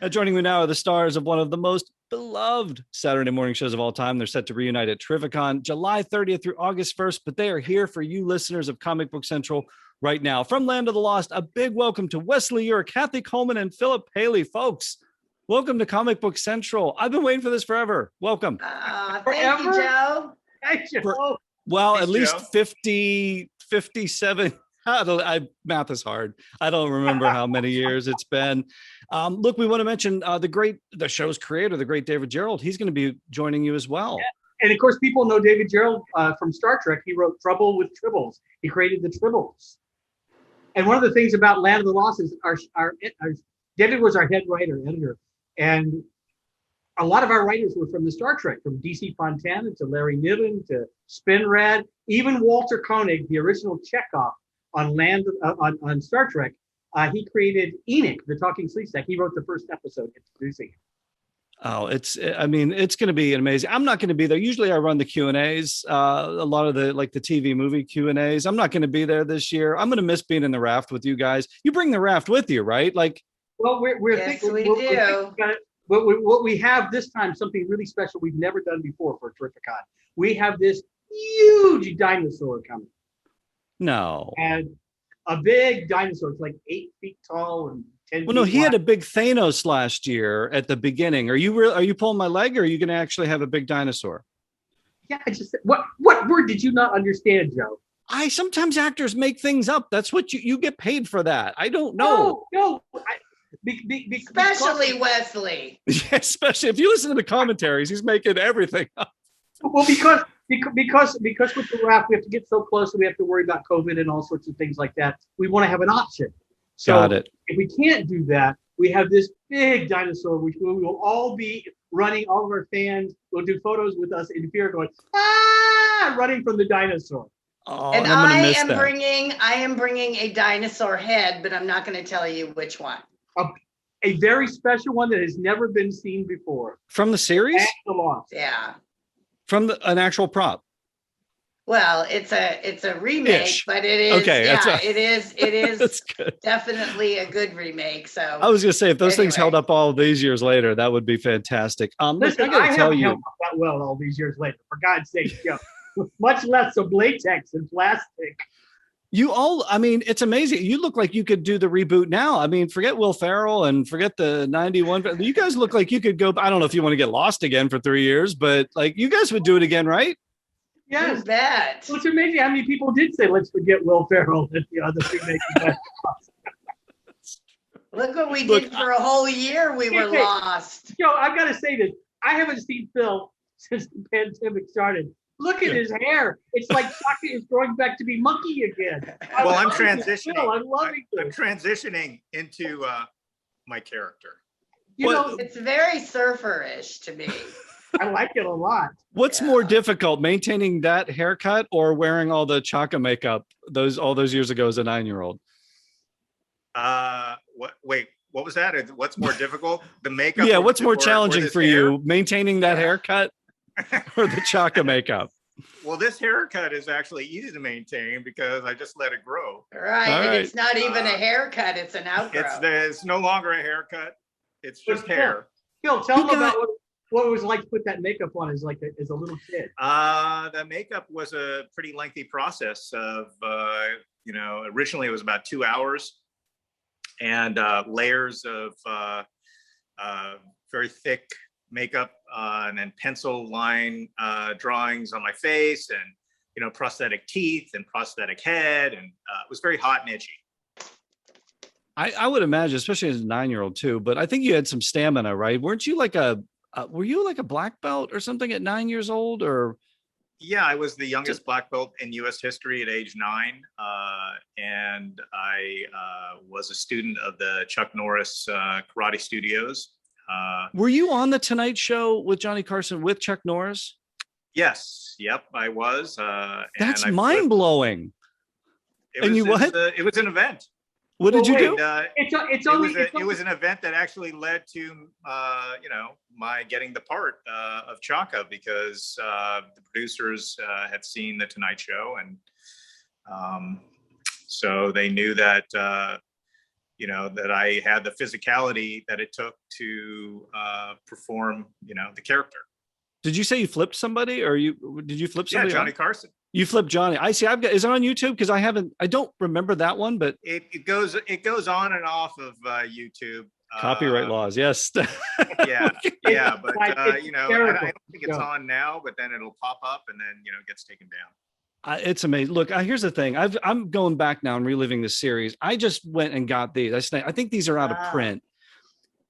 Joining me now are the stars of one of the most beloved Saturday morning shows of all time. They're set to reunite at Trivicon July 30th through August 1st, but they are here for you listeners of Comic Book Central right now. From Land of the Lost, a big welcome to Wesley Eure, Kathy Coleman, and Phillip Paley. Folks, welcome to Comic Book Central. I've been waiting for this forever. Welcome. Thank you, Joe. Thank you. Well, Thanks, at least Joe. 50, 57. Math is hard. I don't remember how many years it's been. Look, we want to mention the show's creator, the great David Gerald. He's going to be joining you as well. Yeah. And of course, people know David Gerald from Star Trek. He wrote Trouble with Tribbles. He created the Tribbles. And one of the things about Land of the Lost is our David was our head writer, editor. And a lot of our writers were from the Star Trek, from DC Fontana to Larry Niven to Spinrad, even Walter Koenig, the original Chekhov on Star Trek. He created Enoch, the talking sleep stack. He wrote the first episode introducing it. Oh, it's going to be amazing. I'm not going to be there. Usually I run the Q&As, a lot of the TV movie Q&As. I'm not going to be there this year. I'm going to miss being in the raft with you guys. You bring the raft with you, right? Well, yes, we do. But what we have this time, something really special we've never done before for Terrificon. We have this huge dinosaur coming. No. And a big dinosaur. It's like 8 feet tall and 10 Well, no, feet he wide. had a big Thanos last year at the beginning. Are you pulling my leg, or are you going to actually have a big dinosaur? Yeah, I just what word did you not understand, Joe? Sometimes actors make things up. That's what you get paid for that. I don't know. No. Especially Wesley. Yeah, especially if you listen to the commentaries, he's making everything up. Well, because with the raft, we have to get so close and we have to worry about COVID and all sorts of things like that. We want to have an option. So Got it. If we can't do that, we have this big dinosaur, which we will all be running. All of our fans will do photos with us in fear, going running from the dinosaur. Oh, and I'm I miss that. am bringing a dinosaur head, but I'm not going to tell you which one. A very special one that has never been seen before. From the series? The Lost. Yeah. From an actual prop. Well, it's a remake, Ish. but it is. Okay, Yeah, it is That's good. definitely a good remake. So I was going to say, if those things held up all these years later, that would be fantastic. Listen, I haven't held up that well all these years later. For God's sake, Joe. Much less of latex and plastic. It's amazing. You look like you could do the reboot now. Forget Will Ferrell and forget the 91. You guys look like you could go. I don't know if you want to get lost again for 3 years, but you guys would do it again, right? Yes. You bet. Well, it's amazing how many people did say, let's forget Will Ferrell and the other remake. Look what we did for a whole year. We were lost. Joe, I've got to say this. I haven't seen Phil since the pandemic started. Look at his hair. It's like Chucky is growing back to be monkey again. Well, I'm transitioning. I'm loving it. I'm transitioning into my character. It's very surfer-ish to me. I like it a lot. What's more difficult, maintaining that haircut or wearing all the Chaka makeup all those years ago as a 9-year-old? What was that? What's more difficult? The makeup? Yeah, what's more challenging for hair? you, maintaining that haircut or the Chaka makeup? Well, this haircut is actually easy to maintain because I just let it grow. Right, and it's not even a haircut; it's an outgrowth. It's no longer a haircut; it's just hair. Phil, tell them about what it was like to put that makeup on as a little kid. The makeup was a pretty lengthy process of originally it was about 2 hours, and layers of very thick makeup and then pencil line drawings on my face, and prosthetic teeth and prosthetic head, and it was very hot and itchy. I would imagine, especially as a 9-year-old too, but I think you had some stamina, right? Weren't you were you like a black belt or something at 9 years old? Or yeah, I was the youngest black belt in U.S. history at age 9, and I was a student of the Chuck Norris Karate Studios. Were you on the Tonight Show with Johnny Carson with Chuck Norris? Yes. Yep, I was. That's mind blowing. It was an event. What did you do? It was an event that actually led to my getting the part of Chaka, because the producers had seen the Tonight Show, and so they knew that that I had the physicality that it took to perform, the character. Did you say you flipped somebody, or did you flip somebody? Yeah, Johnny Carson. You flipped Johnny. I see. Is it on YouTube? Because I don't remember that one, but it goes on and off of YouTube. Copyright laws, yes. yeah, but I don't think it's Yeah. on now. But then it'll pop up, and then it gets taken down. It's amazing. Look, here's the thing. I'm going back now and reliving this series. I just went and got these. I think these are out of print.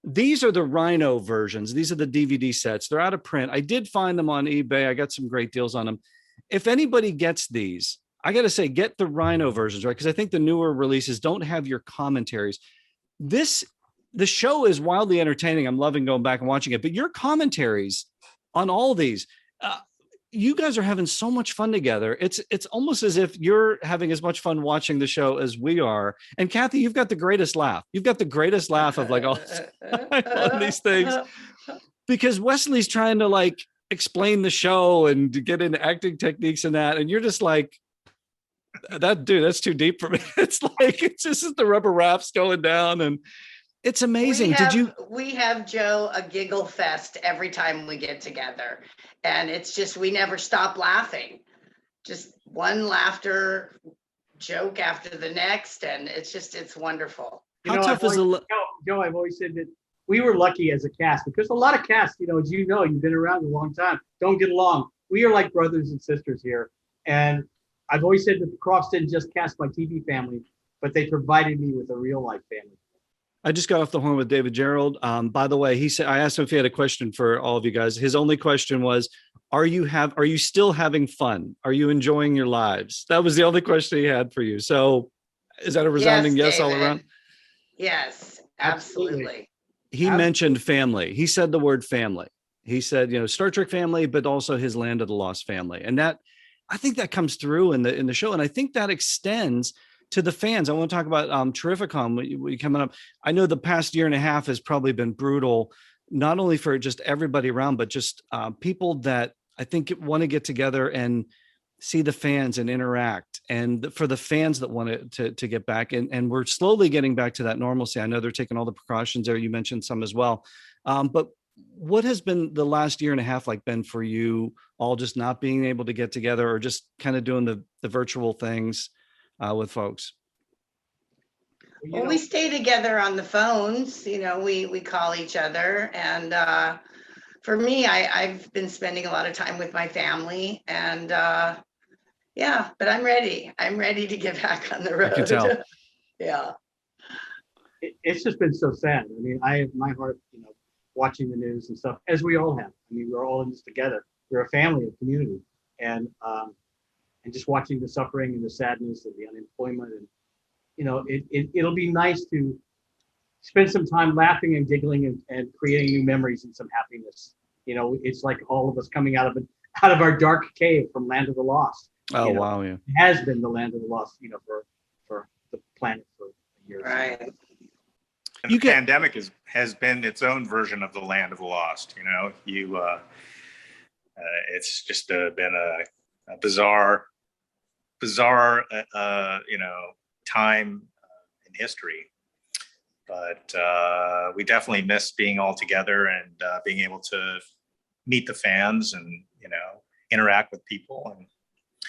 These are the Rhino versions. These are the DVD sets. They're out of print. I did find them on eBay. I got some great deals on them. If anybody gets these, I got to say, get the Rhino versions, right? Because I think the newer releases don't have your commentaries. The show is wildly entertaining. I'm loving going back and watching it. But your commentaries on all these, you guys are having so much fun together. It's almost as if you're having as much fun watching the show as we are. And Kathy, you've got the greatest laugh. You've got the greatest laugh of like all on these things, because Wesley's trying to like explain the show and to get into acting techniques and that. And you're just like, that dude, that's too deep for me. It's like, it's just the rubber rafts going down, and it's amazing. We have, Joe, a giggle fest every time we get together. And it's just, we never stop laughing. Just one laughter joke after the next. And it's wonderful. How tough is Joe, I've always said that we were lucky as a cast, because a lot of casts, as you know, you've been around a long time, don't get along. We are like brothers and sisters here. And I've always said that the Kroffts didn't just cast my TV family, but they provided me with a real life family. I just got off the horn with David Gerald. By the way, he said, I asked him if he had a question for all of you guys. His only question was, are you still having fun? Are you enjoying your lives? That was the only question he had for you. So is that a resounding yes all around? Yes, absolutely. He mentioned family. He said the word family. He said, Star Trek family, but also his Land of the Lost family. And that, I think that comes through in the show. And I think that extends to the fans. I want to talk about Terrificon coming up. I know the past year and a half has probably been brutal, not only for just everybody around, but just people that I think want to get together and see the fans and interact. And for the fans that want to get back, and we're slowly getting back to that normalcy. I know they're taking all the precautions there. You mentioned some as well. But what has been the last year and a half like been for you all, just not being able to get together or just kind of doing the virtual things with folks? Well, we stay together on the phones, we call each other. And for me, I've been spending a lot of time with my family, and but I'm ready. I'm ready to get back on the road. I can tell. Yeah. It's just been so sad. I mean, I have my heart, watching the news and stuff, as we all have. I mean, we're all in this together. We're a family, a community. And just watching the suffering and the sadness and the unemployment, and it'll be nice to spend some time laughing and giggling and creating new memories and some happiness. It's like all of us coming out of our dark cave from Land of the Lost. Oh, wow, yeah. It has been the Land of the Lost, for the planet for years. Right. And the pandemic has been its own version of the Land of the Lost. It's just been a bizarre time in history, but we definitely miss being all together and being able to meet the fans and interact with people, and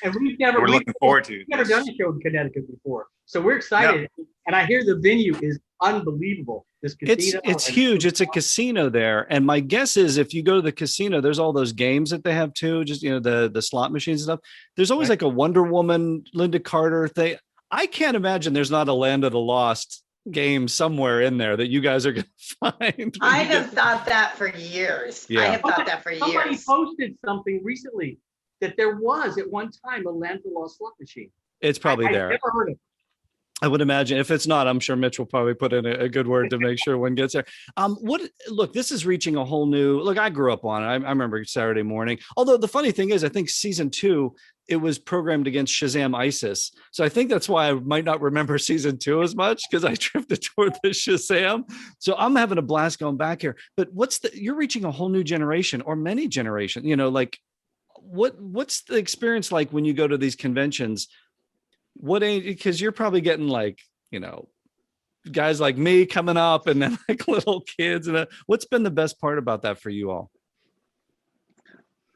we're looking forward to. We've never done a show in Connecticut before, so we're excited. No. And I hear the venue is unbelievable. This casino, it's huge. It's a casino there, and my guess is if you go to the casino, there's all those games that they have too. Just the slot machines and stuff. There's always like a Wonder Woman, Linda Carter thing. I can't imagine there's not a Land of the Lost game somewhere in there that you guys are going to find. I have thought that for years. Yeah. I have thought that for years. Somebody posted something recently that there was at one time a Land of the Lost slot machine. It's probably there. I've never heard of it. I would imagine. If it's not, I'm sure Mitch will probably put in a good word to make sure one gets there. Look, this is reaching a whole new, look, I grew up on it. I remember Saturday morning. Although the funny thing is, I think season 2, it was programmed against Shazam ISIS. So I think that's why I might not remember season 2 as much, because I drifted toward the Shazam. So I'm having a blast going back here. But you're reaching a whole new generation, or many generations, what's the experience like when you go to these conventions? What age? Because you're probably getting guys like me coming up and then like little kids. And what's been the best part about that for you all?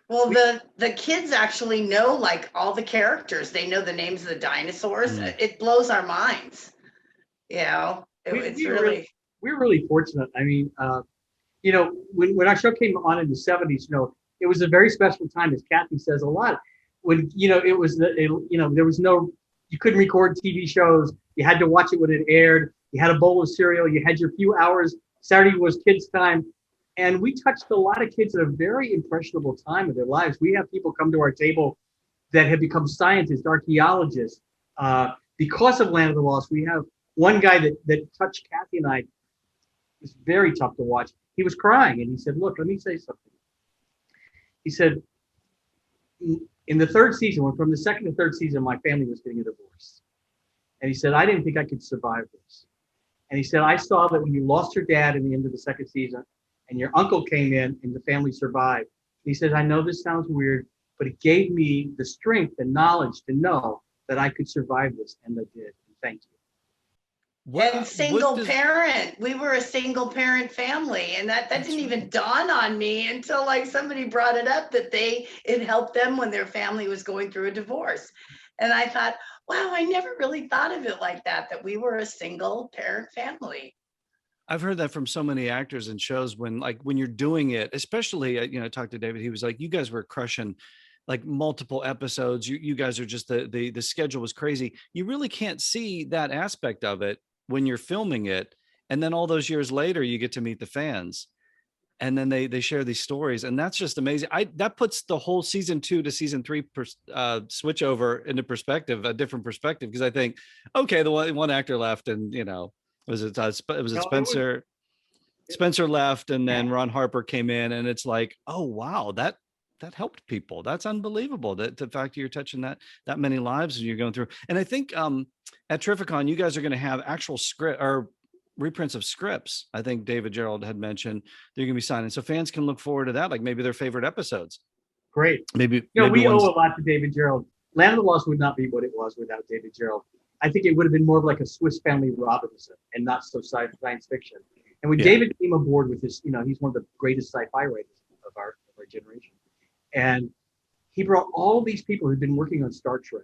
Well, the kids actually know like all the characters. They know the names of the dinosaurs. It blows our minds. We're really fortunate. I mean, when our show came on in the 70s, it was a very special time, as Kathy says a lot. When it was there was you couldn't record TV shows. You had to watch it when it aired. You had a bowl of cereal. You had your few hours. Saturday was kids' time. And we touched a lot of kids at a very impressionable time of their lives. We have people come to our table that have become scientists, archaeologists. Because of Land of the Lost, we have one guy that touched Kathy and I. It was very tough to watch. He was crying, and he said, "Look, let me say something." He said, in the third season, from the second to third season, my family was getting a divorce. And he said, I didn't think I could survive this. And he said, I saw that when you lost your dad in the end of the second season, and your uncle came in and the family survived. He says, I know this sounds weird, but it gave me the strength and knowledge to know that I could survive this, and I did. And thank you. Parent. We were a single parent family, and that didn't even dawn on me until like somebody brought it up that it helped them when their family was going through a divorce. And I thought, wow, I never really thought of it like that we were a single parent family. I've heard that from so many actors and shows when you're doing it, especially, I talked to David, he was like, you guys were crushing like multiple episodes. You guys are just the schedule was crazy. You really can't see that aspect of it when you're filming it. And then all those years later, you get to meet the fans and then they share these stories. And that's just amazing. That puts the whole season 2 to season 3 switch over into perspective, a different perspective. Cause I think, okay, the one actor left and, Spencer left and then Ron Harper came in and it's like, oh, wow, that helped people. That's unbelievable. That the fact that you're touching that many lives and you're going through. And I think at Terrificon, you guys are going to have actual script or reprints of scripts. I think David Gerald had mentioned they're going to be signing. So fans can look forward to that, like maybe their favorite episodes. Great. Maybe we owe a lot to David Gerald. Land of the Lost would not be what it was without David Gerald. I think it would have been more of like a Swiss Family Robinson and not so science fiction. And when David came aboard with this, he's one of the greatest sci-fi writers of our generation. And he brought all these people who'd been working on Star Trek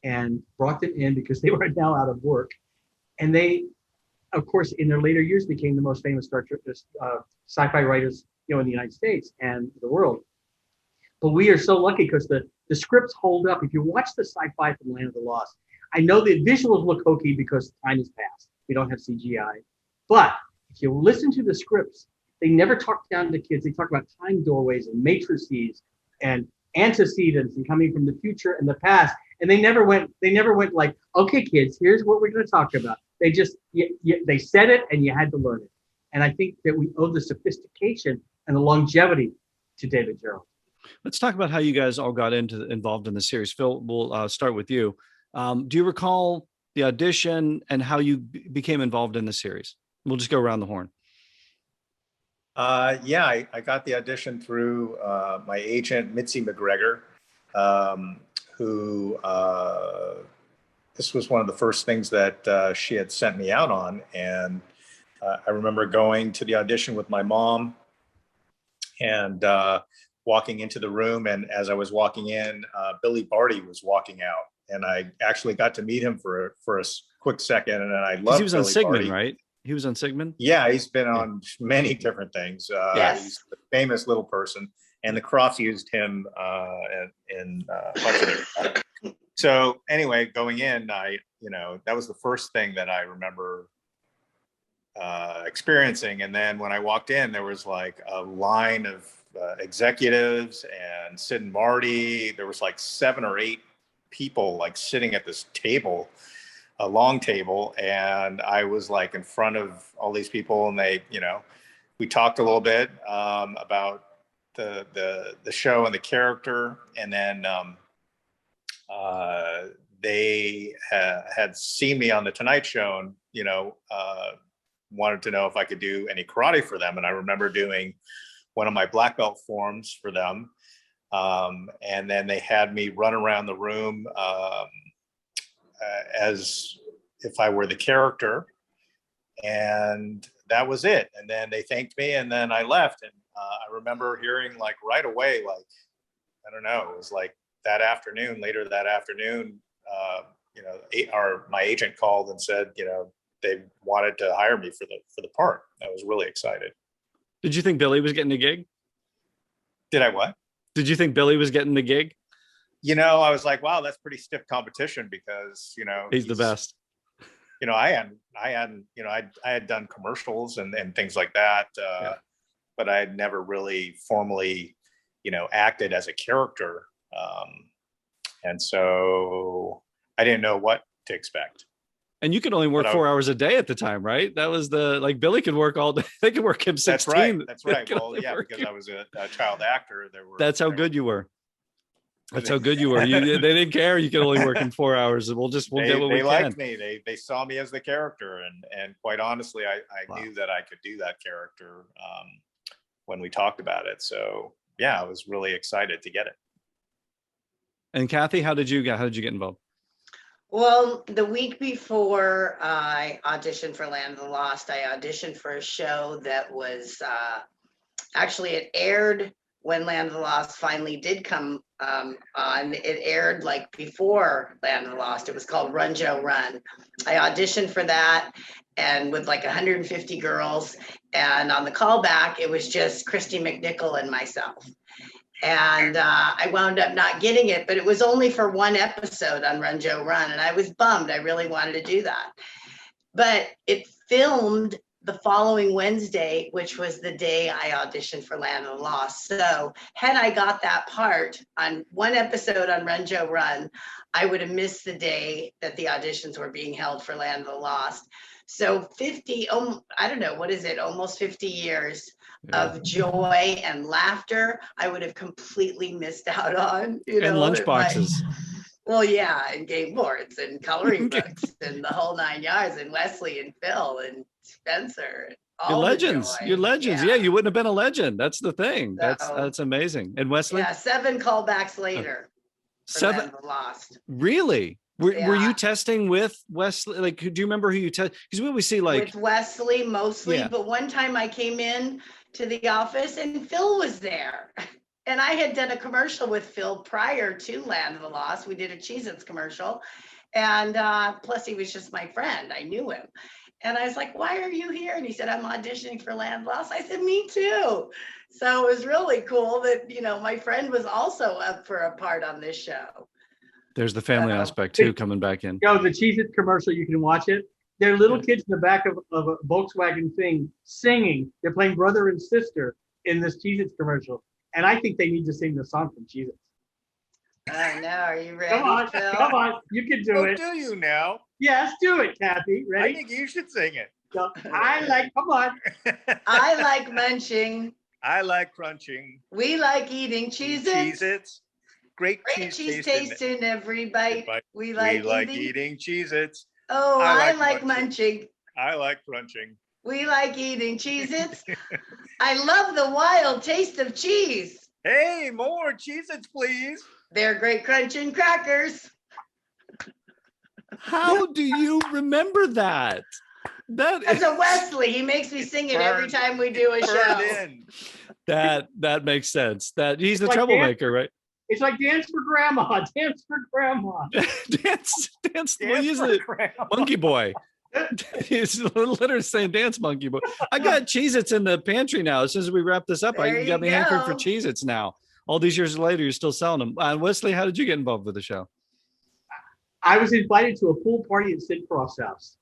and brought them in because they were now out of work. And they, of course, in their later years became the most famous Star Trek sci-fi writers, in the United States and the world. But we are so lucky because the scripts hold up. If you watch the sci-fi from Land of the Lost, I know the visuals look hokey because time has passed. We don't have CGI. But if you listen to the scripts, they never talk down to kids. They talk about time doorways and matrices and antecedents and coming from the future and the past. And they never went like, okay, kids, here's what we're going to talk about. They just, they said it and you had to learn it. And I think that we owe the sophistication and the longevity to David Gerald. Let's talk about how you guys all got involved in the series. Phil, we'll start with you. Do you recall the audition and how you became involved in the series? We'll just go around the horn. I got the audition through my agent, Mitzi McGregor, who this was one of the first things that she had sent me out on. And I remember going to the audition with my mom and walking into the room. And as I was walking in, Billy Barty was walking out. And I actually got to meet him for a quick second. And I loved he was Billy on Sigmund, Barty. right? He was on Sigmund? Yeah, he's been on many different things. Yes. He's a famous little person. And the Kroffts used him in a bunch of their. So anyway, going in, that was the first thing that I remember experiencing. And then when I walked in, there was like a line of executives and Sid and Marty. There was like 7 or 8 people like sitting at this table, a long table. And I was like in front of all these people and they, we talked a little bit about the show and the character. And then they had seen me on the Tonight Show and, wanted to know if I could do any karate for them. And I remember doing one of my black belt forms for them. And then they had me run around the room as if I were the character. And that was it. And then they thanked me, and then I left. And I remember hearing like right away, like, I don't know, it was like later that afternoon, my agent called and said, they wanted to hire me for the part. I was really excited. Did you think Billy was getting the gig? Did I what? Did you think Billy was getting the gig? I was like, wow, that's pretty stiff competition because, he's the best. I had done commercials and things like that. But I had never really formally, acted as a character. And so I didn't know what to expect. And you could only work 4 hours a day at the time, right? That was Billy could work all day. They could work him 16. That's right. Well, yeah, because I was a child actor. That's how good you were. That's how good you were. They didn't care. You could only work in 4 hours. We'll get what we can. They liked me. They saw me as the character. And quite honestly, I knew that I could do that character when we talked about it. So yeah, I was really excited to get it. And Kathy, how did you get involved? Well, the week before I auditioned for Land of the Lost, I auditioned for a show that was actually, it aired when Land of the Lost finally did come on. It aired like before Land of the Lost. It was called Run Joe Run. I auditioned for that, and with like 150 girls. And on the callback, it was just Christy McNichol and myself. And I wound up not getting it, but it was only for one episode on Run Joe Run. And I was bummed. I really wanted to do that. But it filmed the following Wednesday, which was the day I auditioned for Land of the Lost. So had I got that part on one episode on Run Joe Run, I would have missed the day that the auditions were being held for Land of the Lost. So almost 50 years of joy and laughter, I would have completely missed out on. And lunchboxes. Well, yeah, and game boards and coloring books and the whole 9 yards, and Wesley and Phil and Spencer. You're legends. You're legends. Yeah, you wouldn't have been a legend. That's the thing. That's amazing. And Wesley? Yeah, 7 callbacks later. 7 Lost. Really? Were you testing with Wesley? Like, do you remember who you tested? Because we always see with Wesley mostly, but one time I came in to the office and Phil was there. And I had done a commercial with Phil prior to Land of the Lost. We did a Cheez-Its commercial. And plus he was just my friend. I knew him. And I was like, why are you here? And he said, I'm auditioning for Land of the Lost. I said, me too. So it was really cool that, my friend was also up for a part on this show. There's the family aspect too coming back in. The Cheez-Its commercial, you can watch it. There are little kids in the back of a Volkswagen thing singing. They're playing brother and sister in this Cheez-Its commercial. And I think they need to sing the song from Cheez-Its. I know. Are you ready, Phil? Come on. You can do it. Do you now? Yes, do it, Kathy. Ready? I think you should sing it. Come on. I like munching. I like crunching. We like eating Cheez-Its. Cheez-Its. Great cheese taste in every bite. We like eating Cheez-Its. Oh, I like munching. I like crunching. We like eating Cheez-Its. I love the wild taste of cheese. Hey, more Cheez-Its, please. They're great crunching crackers. How do you remember that? That's a Wesley. He makes me sing it every time we do a show. That makes sense. That he's the troublemaker, right? It's like Dance for Grandma. Dance for Grandma. dance. Well, he's the monkey boy. He's literally saying dance monkey boy. I got Cheez-Its in the pantry now. As soon as we wrap this up, you got me hankering for Cheez-Its now. All these years later, you're still selling them. Wesley, how did you get involved with the show? I was invited to a pool party at Sid Krofft's house.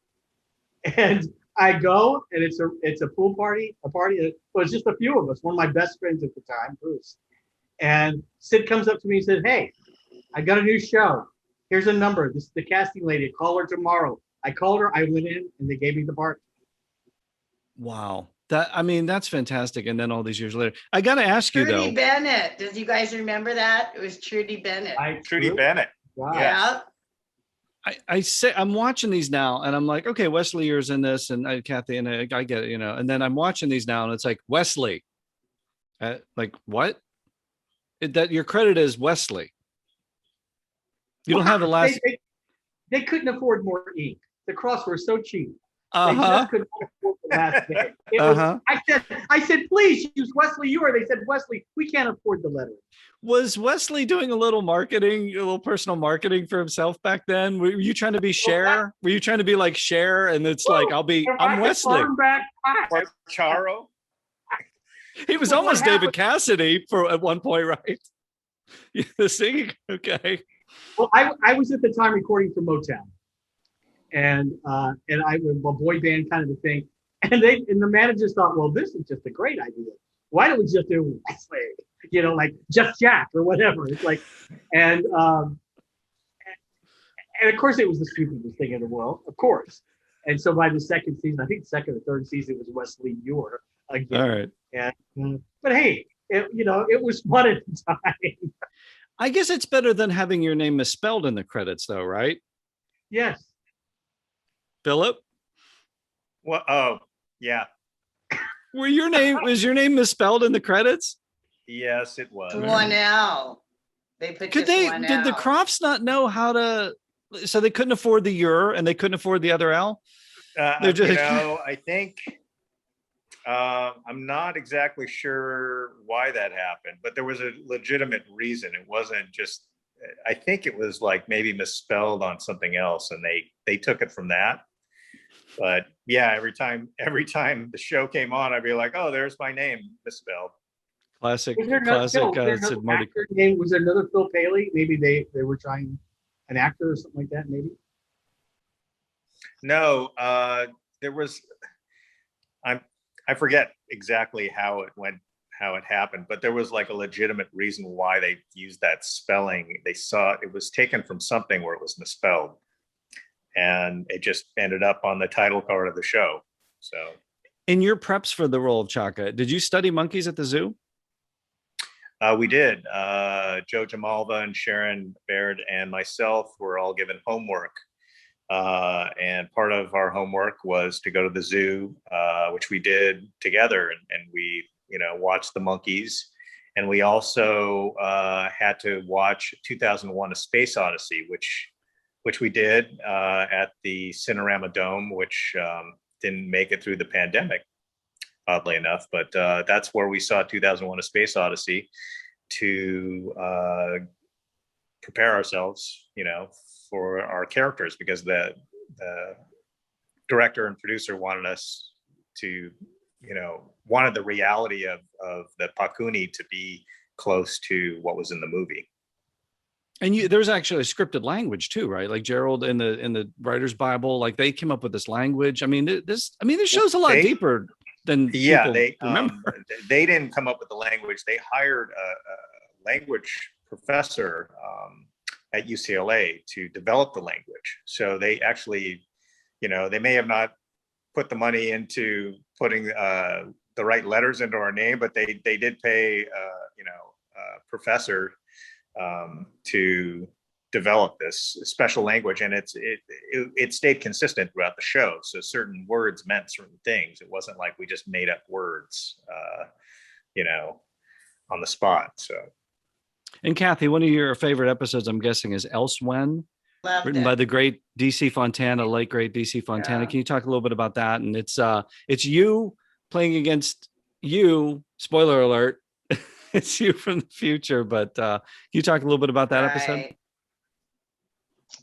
And I go, and it's a pool party, well, it's just a few of us. One of my best friends at the time, Bruce. And Sid comes up to me and says, hey, I got a new show. Here's a number. This is the casting lady. Call her tomorrow. I called her. I went in, and they gave me the part. Wow. That's fantastic. And then all these years later, I got to ask you, though. Trudy Bennett. Does you guys remember that? It was Trudy Bennett. Trudy Bennett. Wow. Yeah. I'm watching these now, and I'm like, okay, Wesley Eure's in this, and Kathy, and I get it, And then I'm watching these now, and it's like Wesley. Like what? That your credit is Wesley. You don't have the last. They couldn't afford more ink. The Crofts were so cheap. They Uh-huh. just couldn't afford the last name. Uh-huh. I said, please use Wesley Eure. They said, Wesley, we can't afford the letter. Was Wesley doing a little marketing, a little personal marketing for himself back then? Were you trying to be Cher? Were you trying to be like Cher? And it's like, I'm Wesley. Or Charo. He was almost David Cassidy at one point, right? The singing. Okay. Well, I was at the time recording for Motown, and I was a boy band kind of a thing, and the managers thought, well, this is just a great idea. Why don't we just do Wesley? Like Just Jack or whatever. It's like, and of course it was the stupidest thing in the world, of course. And so by the second season, I think the second or third season, it was Wesley Eure again. All right. And but hey, it was fun at the time. I guess it's better than having your name misspelled in the credits, though, right? Yes. Phillip? Well, oh, yeah. Was your name misspelled in the credits? Yes, it was. One L. They put Did one the L. Kroffts not know how to, so they couldn't afford the Eure and they couldn't afford the other L? I think I'm not exactly sure why that happened, but there was a legitimate reason. It wasn't just, I think it was like maybe misspelled on something else, and they took it from that. But yeah, every time the show came on, I'd be like, oh, there's my name misspelled. Classic Sid Marty. Was there another Phil Paley? Maybe they were trying an actor or something like that, maybe? No, there was, I forget exactly how it happened, but there was like a legitimate reason why they used that spelling. They saw it was taken from something where it was misspelled, and it just ended up on the title card of the show. So in your preps for the role of Chaka, did you study monkeys at the zoo? We did. Joe Jamalva and Sharon Baird and myself were all given homework. And part of our homework was to go to the zoo, which we did together, and we, watched the monkeys. And we also had to watch 2001: A Space Odyssey, which we did at the Cinerama Dome, which didn't make it through the pandemic, oddly enough. But that's where we saw 2001: A Space Odyssey to prepare ourselves, for our characters, because the director and producer wanted us to, wanted the reality of the Pakuni to be close to what was in the movie. And there's actually a scripted language too, right? Like Gerald in the writer's Bible, like they came up with this language. I mean, this show's a lot deeper than people remember. They didn't come up with the language. They hired a language professor at UCLA to develop the language. So they actually, they may have not put the money into putting the right letters into our name, but they did pay, a professor to develop this special language, and it stayed consistent throughout the show. So certain words meant certain things. It wasn't like we just made up words, on the spot. So. And Kathy, one of your favorite episodes, I'm guessing, is Elsewhen, written by the great DC Fontana, late great DC Fontana. Yeah. Can you talk a little bit about that? And it's you playing against you. Spoiler alert. It's you from the future, but can you talk a little bit about that episode?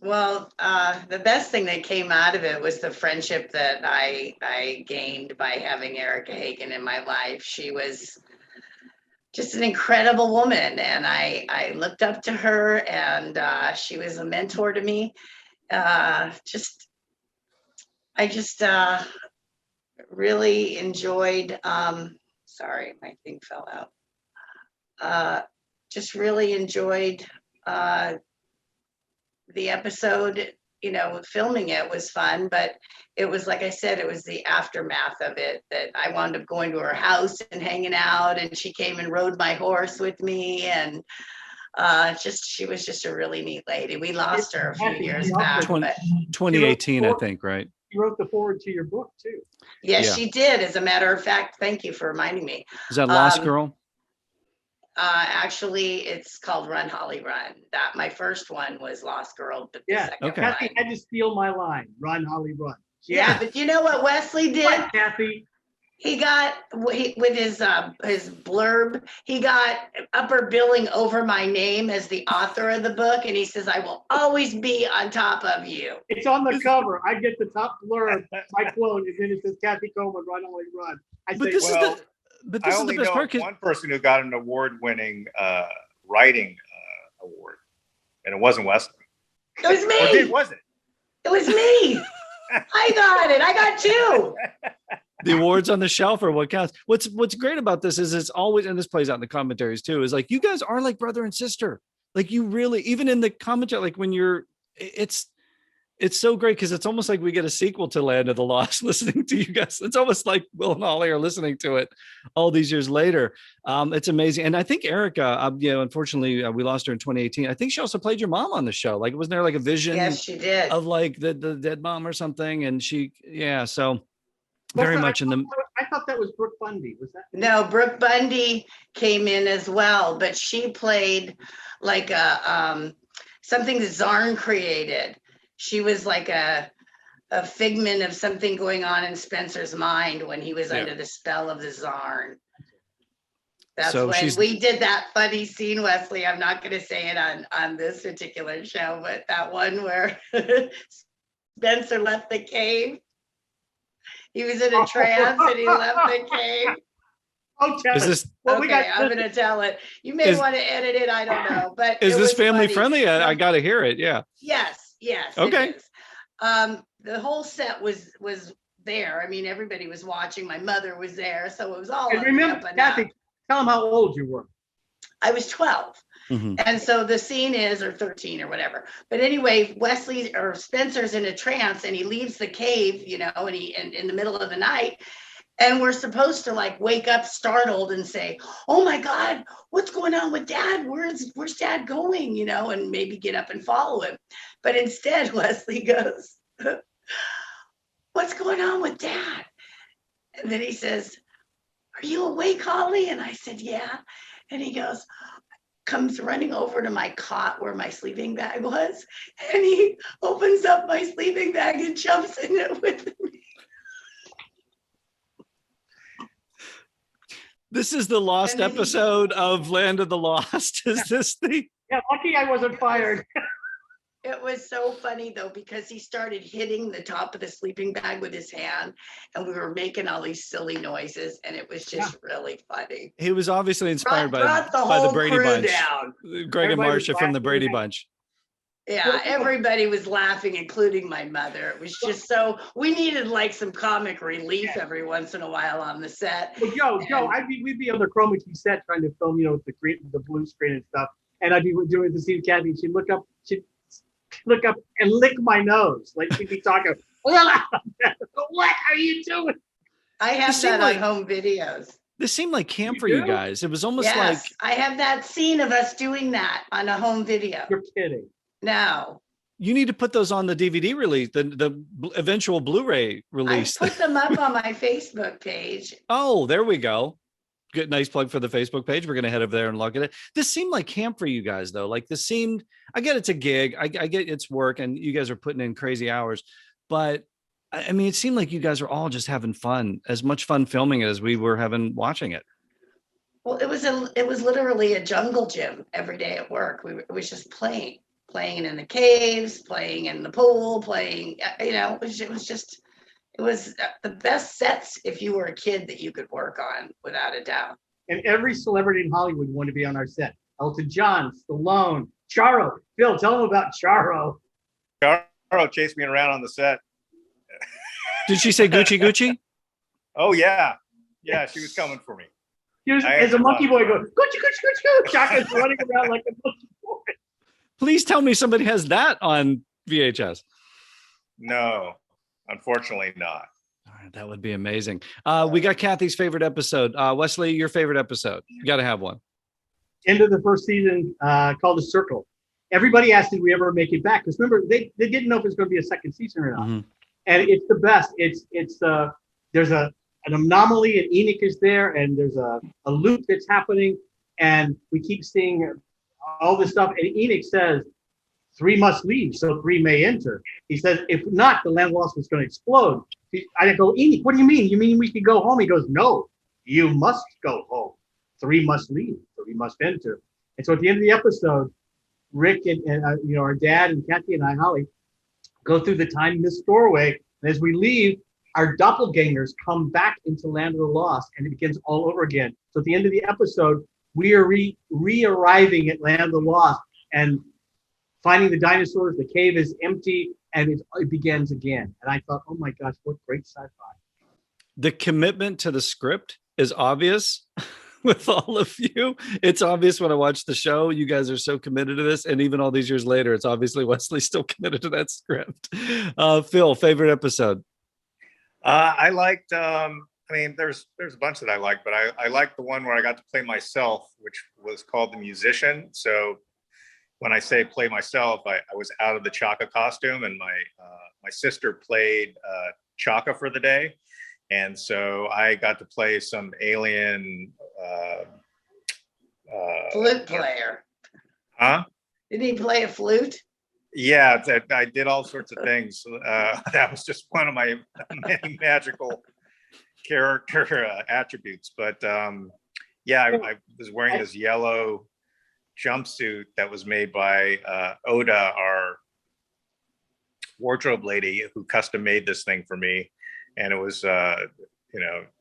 Well, the best thing that came out of it was the friendship that I gained by having Erica Hagen in my life. She was just an incredible woman, and I looked up to her, and she was a mentor to me. I just really enjoyed, sorry, my thing fell out. Just really enjoyed the episode. Filming it was fun, but it was, like I said, it was the aftermath of it that I wound up going to her house and hanging out, and she came and rode my horse with me, and she was just a really neat lady. We lost her a few years back. 2018, I think, right? You wrote the foreword to your book too. Yes, she did. As a matter of fact, thank you for reminding me. Is that Lost Girl? Actually, it's called Run, Holly, Run. My first one was Lost Girl, but the second one. Kathy had to steal my line. Run, Holly, run. Yeah, but you know what Wesley did? What, Kathy? He got with his blurb. He got upper billing over my name as the author of the book, and he says, "I will always be on top of you." It's on the cover. I get the top blurb, my quote, and then it says Kathy Coleman, run, only run. I say, But this is the best part. One person who got an award-winning writing award, and it wasn't Wesley. It was me. Was it? It was me. I got it. I got two. The awards on the shelf are what counts. What's great about this is it's always, and this plays out in the commentaries too, is like you guys are like brother and sister. Like you really, even in the commentary, like when you're, it's so great because it's almost like we get a sequel to Land of the Lost listening to you guys. It's almost like Will and Holly are listening to it all these years later. It's amazing. And I think Erica, unfortunately we lost her in 2018. I think she also played your mom on the show. Like, wasn't there like a vision Yes, she did. of like the dead mom or something? And so very much in the. I thought that was Brooke Bundy. Was that? No, Brooke Bundy came in as well, but she played like a something that Zarn created. She was like a figment of something going on in Spencer's mind when he was under the spell of the Zarn. That's so when we did that funny scene, Wesley. I'm not going to say it on this particular show, but that one where Spencer left the cave. He was in a trance and he left the cave. Oh, is this okay? I'm going to tell it. You may want to edit it. I don't know, but is this family friendly? I got to hear it. Yeah. Yes. Okay. The whole set was there. I mean, everybody was watching. My mother was there, so it was all. And remember, Kathy, tell them how old you were. I was 12. Mm-hmm. And so the scene is, or 13 or whatever. But anyway, Wesley or Spencer's in a trance and he leaves the cave, and in the middle of the night. And we're supposed to like wake up startled and say, "Oh my God, what's going on with Dad? Where's Dad going?" And maybe get up and follow him. But instead, Wesley goes, "What's going on with Dad?" And then he says, "Are you awake, Holly?" And I said, "Yeah." And he comes running over to my cot where my sleeping bag was. And he opens up my sleeping bag and jumps in it with me. This is the lost episode of Land of the Lost. Is this the? Yeah, lucky I wasn't fired. It was so funny though, because he started hitting the top of the sleeping bag with his hand and we were making all these silly noises and it was just really funny. He was obviously inspired by the Brady Bunch. Greg and Marcia from the Brady Bunch. Yeah, everybody was laughing, including my mother. It was just we needed like some comic relief every once in a while on the set. Well, Joe, we'd be on the chroma key set trying to film, with the blue screen and stuff. And I'd be doing the scene with Kathy and she'd look up and lick my nose. Like she'd be talking, "What are you doing?" I have that on home videos. This seemed like camp for you guys. It was almost like. I have that scene of us doing that on a home video. You're kidding. No. You need to put those on the DVD release, the eventual Blu-ray release. I put them up on my Facebook page. Oh, there we go. Good, nice plug for the Facebook page. We're going to head over there and look at it. This seemed like camp for you guys, though. Like this seemed, I get it's a gig. I get it's work and you guys are putting in crazy hours. But I mean, it seemed like you guys were all just having fun, as much fun filming it as we were having watching it. Well, it was literally a jungle gym every day at work. It was just playing in the caves, playing in the pool, playing, it was the best sets if you were a kid that you could work on, without a doubt. And every celebrity in Hollywood wanted to be on our set. Elton John, Stallone, Charo. Phil, tell them about Charo. Charo chased me around on the set. Did she say Gucci, Gucci? Oh, yeah. Yeah, she was coming for me. He was, as a monkey boy, going, Gucci, Gucci, Gucci, Gucci. Chaka's running around like a monkey boy. Please tell me somebody has that on VHS. No, unfortunately not. All right, that would be amazing. We got Kathy's favorite episode. Wesley, your favorite episode. You got to have one. End of the first season called The Circle. Everybody asked, did we ever make it back? Because remember, they didn't know if it was going to be a second season or not. Mm-hmm. And it's the best. There's an anomaly and Enoch is there and there's a loop that's happening and we keep seeing all this stuff. And Enoch says, 3 must leave so 3 may enter. He says, if not, the land of the lost was going to explode. I go, Enoch, what do you mean? You mean we could go home? He goes, no, you must go home. 3 must leave, 3 must enter. And so at the end of the episode, Rick and our dad and Kathy and I, Holly, go through the time in this doorway. And as we leave, our doppelgangers come back into Land of the Lost, and it begins all over again. So at the end of the episode, we are re-arriving at Land of the Lost and finding the dinosaurs. The cave is empty, and it begins again. And I thought, oh my gosh, what great sci-fi. The commitment to the script is obvious with all of you. It's obvious when I watch the show. You guys are so committed to this. And even all these years later, it's obviously Wesley's still committed to that script. Phil, favorite episode? I liked, there's a bunch that I liked, but I liked the one where I got to play myself, which was called The Musician. So when I say play myself, I was out of the Chaka costume, and my sister played Chaka for the day. And so I got to play some alien flute player. Huh? Did he play a flute? Yeah, I did all sorts of things. That was just one of my many magical character attributes. But I was wearing this yellow jumpsuit that was made by Oda, our wardrobe lady, who custom made this thing for me. And it was, very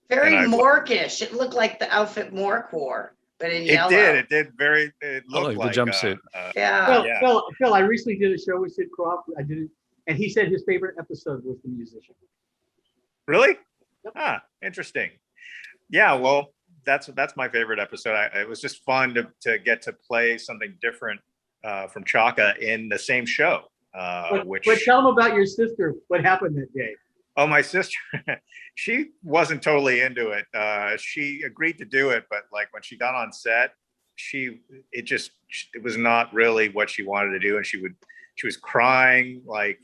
Morkish. It looked like the outfit Mork wore, but in yellow. It did. It looked like the jumpsuit. Phil, I recently did a show with Sid Krofft. I did it, and he said his favorite episode was The Musician. Really? Yep. Interesting. Yeah, well, that's my favorite episode. It was just fun to get to play something different from Chaka in the same show. But tell them about your sister. What happened that day? Oh, my sister, she wasn't totally into it. She agreed to do it, but like when she got on set, it was not really what she wanted to do. And she was crying, like,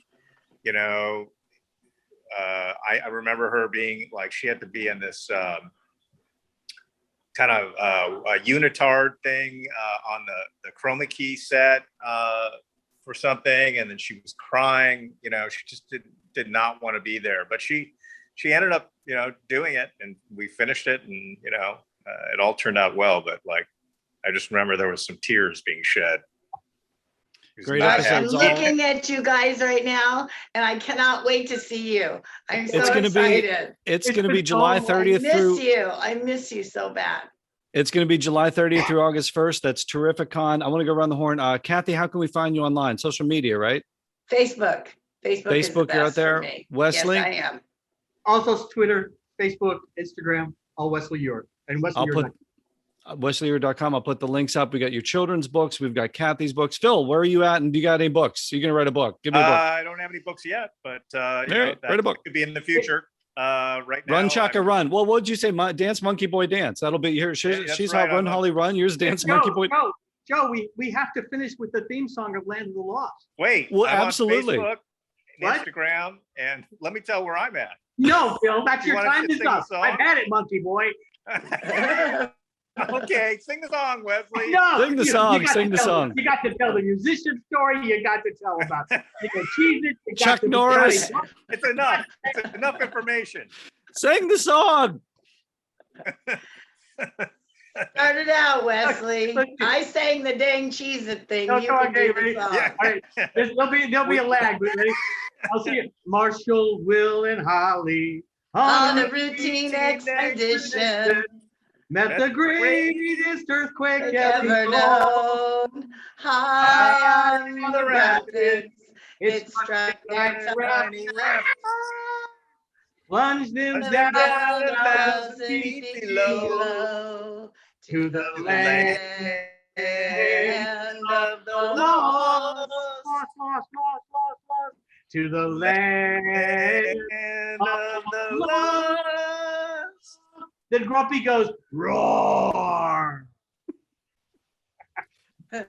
I remember her being like, she had to be in this kind of a unitard thing on the chroma key set for something. And then she was crying, she just did not want to be there, but she ended up, doing it, and we finished it, and, it all turned out well. But like, I just remember there was some tears being shed. Great episode. I'm looking at you guys right now, and I cannot wait to see you. I'm so excited. It's going to be July 30th. I miss you so bad. It's going to be July 30th through August 1st. That's Terrificon. I want to go around the horn. Kathy, how can we find you online? Social media, right? Facebook, you're out there. Wesley? Yes, I am. Also Twitter, Facebook, Instagram, all Wesley Eure. And Wesley Eure. WesleyEure.com. I'll put the links up. We got your children's books. We've got Kathy's books. Phil, where are you at? And do you got any books? You're going to write a book. Give me a book. I don't have any books yet, but write a book. Could be in the future. Right now. Run, Chaka, run. Well, what did you say? Dance, Monkey Boy, dance. That'll be here. She's right, hot. Run, Holly, run. Yours, dance, Monkey Boy. Joe, we have to finish with the theme song of Land of the Lost. Wait. Well, I'm absolutely. On Facebook, Instagram, and let me tell where I'm at. No, Phil, that's your time is up. I've had it, Monkey Boy. Okay, sing the song, Wesley. No, sing the song. You got to tell the musician story. You got to tell about Chuck Norris. It's enough. It's enough information. Sing the song. Start it out, Wesley. I sang the dang Cheez-It thing. You can do the song. Yeah. All right. There'll be a lag. Ready? I'll see it. Marshall, Will, and Holly on a routine expedition. Met the greatest earthquake ever known. High on the rapids, it struck their tiny left. Plunged them down 1,000 feet below to the land of the lost. To the land of the lost. Then Grumpy goes, roar. I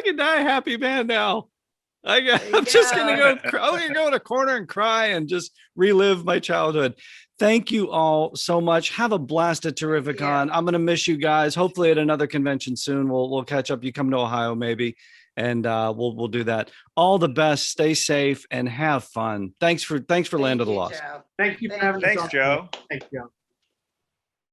can die a happy man now. I'm just going to go in a corner and cry and just relive my childhood. Thank you all so much. Have a blast at Terrificon. I'm going to miss you guys. Hopefully at another convention soon. We'll catch up. You come to Ohio maybe. and we'll do that. All the best. Stay safe and have fun. Thanks for Land of the Lost. Joe. Thank you for having us Thanks, on. Joe. Thanks, Joe.